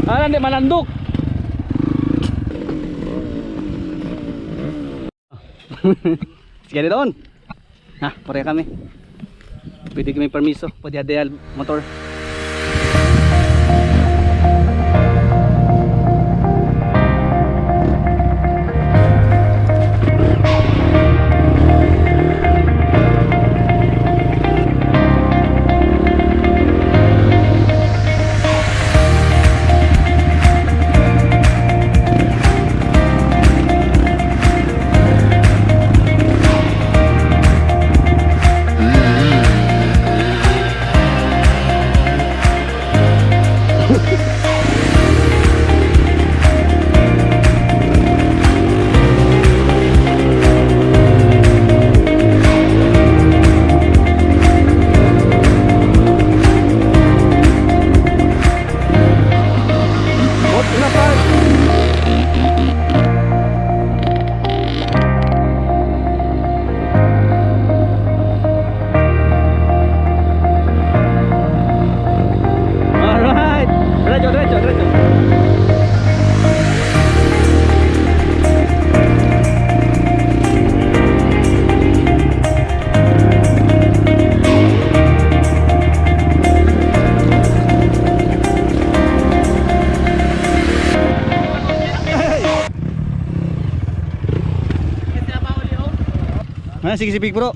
Ah, hindi malandok. Sige doon. Ha, pare kami. Pwede kami permiso, pwede adayal motor. Ah, sige si Big Bro.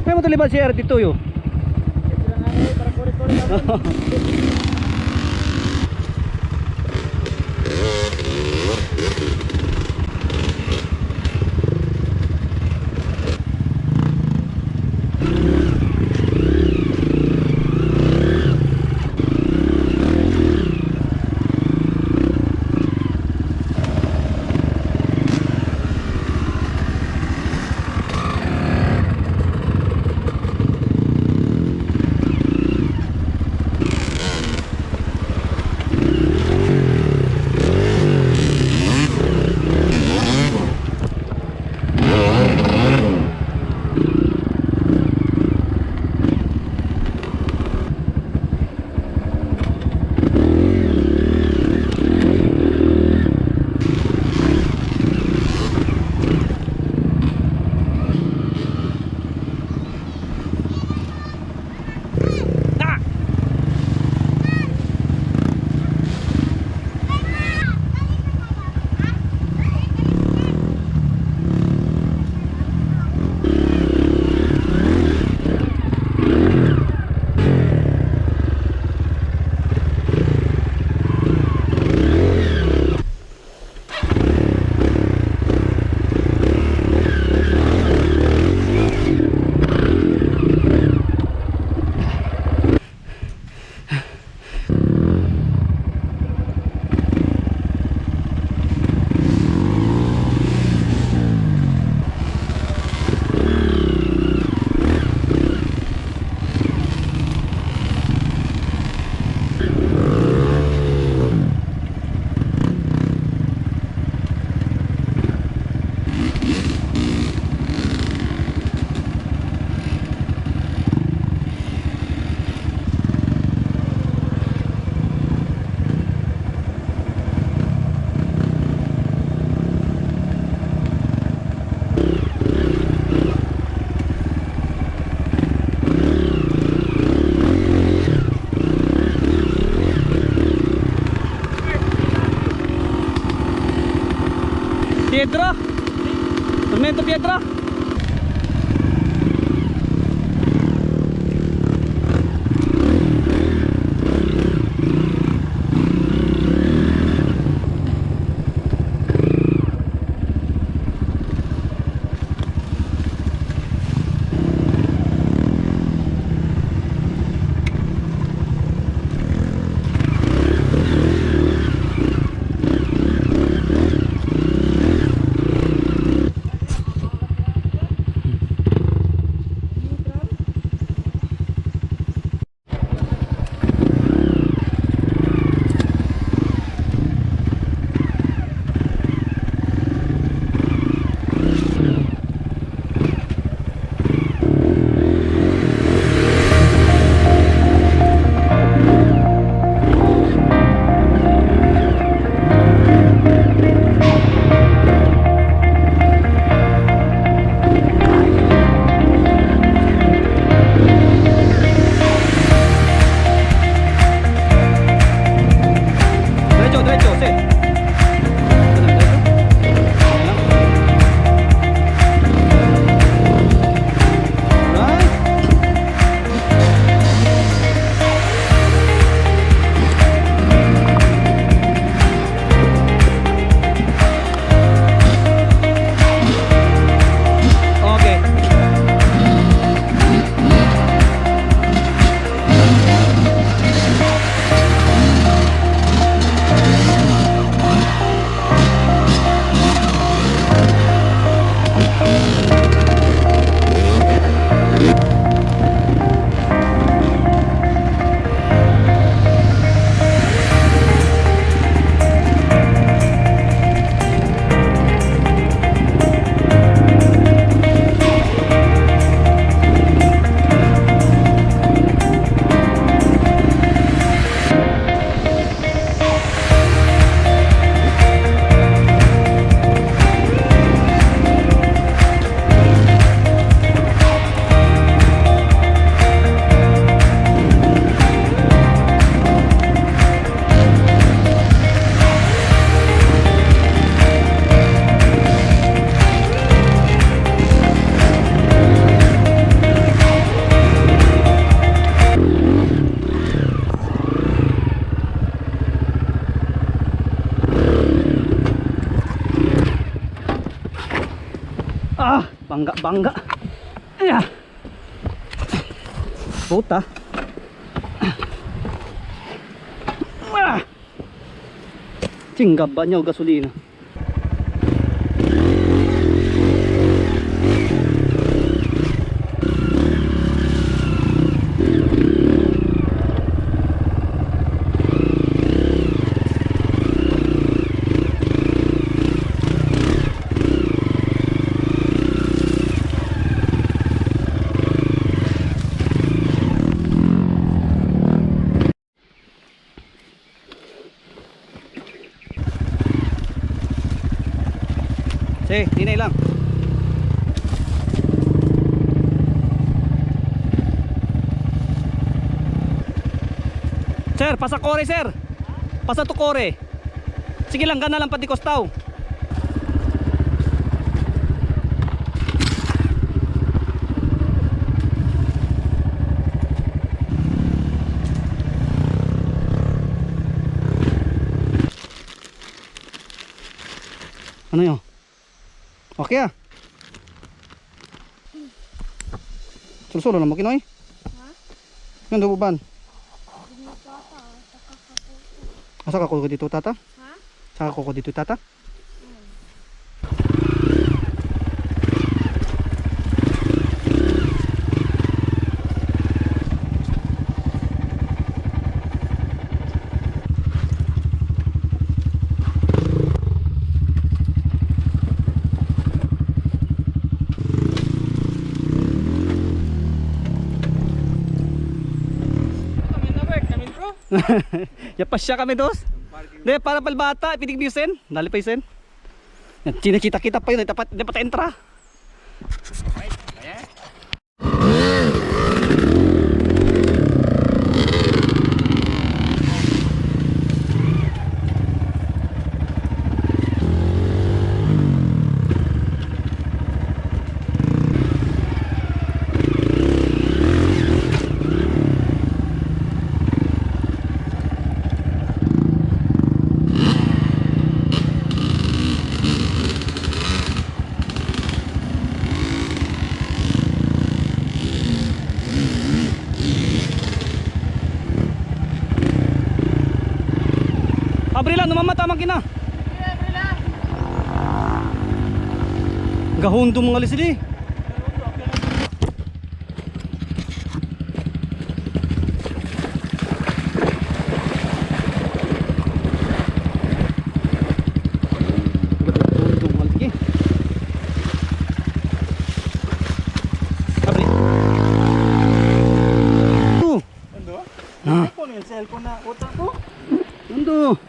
Kaya mo tuliban si RT2 yo. Piedra? Tormento Piedra? bangga bangga. Ayan. Puta. Tinggab ba niya o gasolina? Sige, hinay lang. Sir, pasa kore sir. Pasa to kore. Sige lang, gana lang pati kostaw. Ano yun? Okay ah. Sulo-sulo na mo kinoy? Ha? Yung dububan? Asa ka ko dito tata? Ha? Saka ko dito tata? Yapas siya kami dos. De para palbata, pitig bisen, dali pa isen. Cina-cita kita pa yun, dapat entra. Abrila, numamata makina. Abrila. Gahundong mga lisili. Gahundong mga lisili. Abri. Ando? Ako na yung cellphone na utang ko. Ando.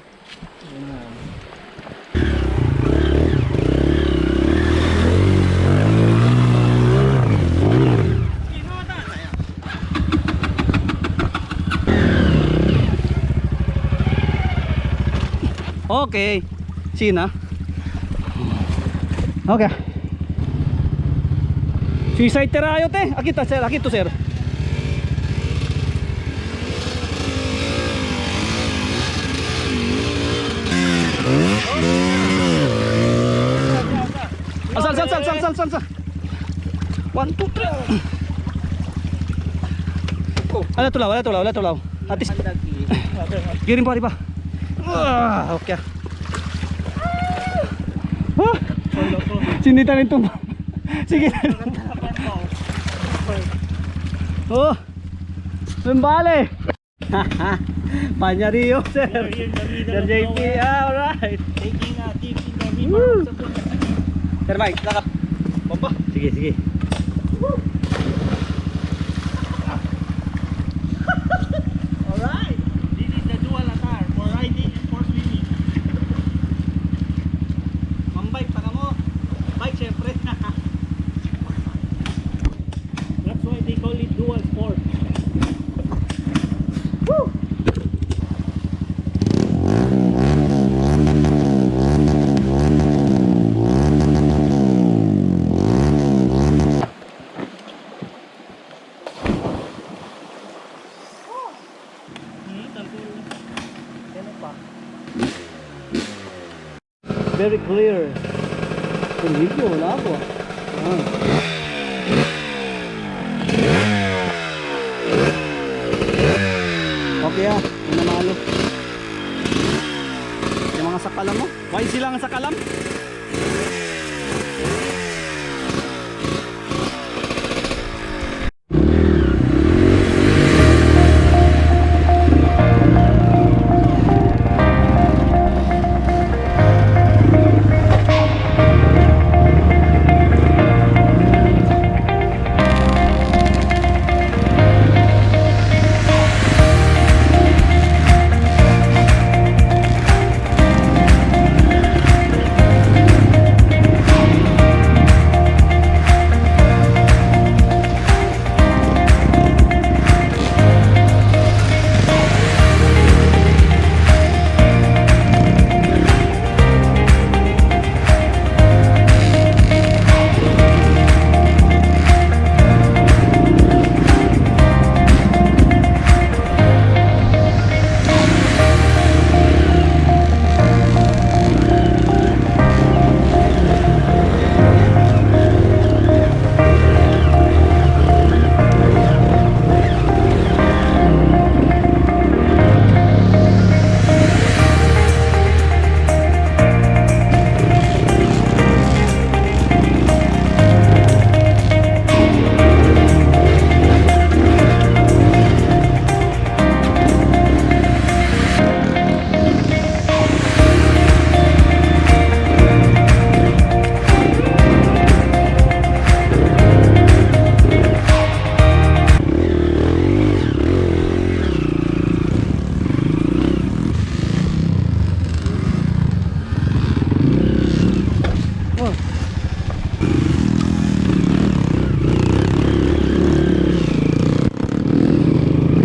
Okay. Sina. Okay. Suicide terayo te. Akita sir, akito sir. Sal. 1, 2, 3. Ada tulaw. Atis. Giring pa di ba? Okay. Sinitan ito. Sige. Oh. Membale. Panyario sir. Sir JP. Alright. Taking a tip in the river. Sir Mike, lakap. Bomba. Sige. Alright. This is the dual attire for riding and for swimming. Mambike, taka mo. Bike, syempre. That's why they call it dual sport. Woo! Very clear. Kung video, wala ako. Okay ah, yung nanalo. Yung mga sakalam mo. Why silang sakalam?